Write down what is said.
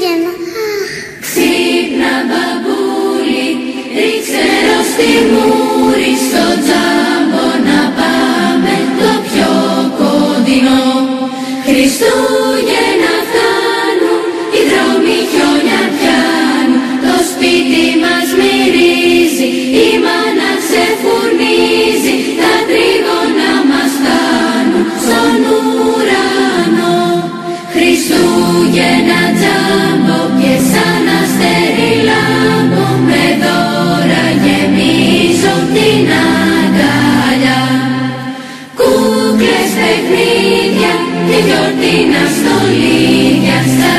Χριστούγεννα. Ξύπνα μπαμπούλι, ρίξε νερό στη μούρη, στο τζάμπο να πάμε το πιο κοντινό. Χριστούγεννα φτάνουν, οι δρόμοι χιόνια πιάνουν, το σπίτι μας μυρίζει, η μάνα ξεφουρνίζει, τα τρίγωνα μας φτάνουν στον ουρανό. Χριστούγεννα τζάμπο και σαν αστέρι λάμπω, με δώρα γεμίζω την αγκαλιά. Κούκλες, παιχνίδια και γιορτίνα στολίδια, στα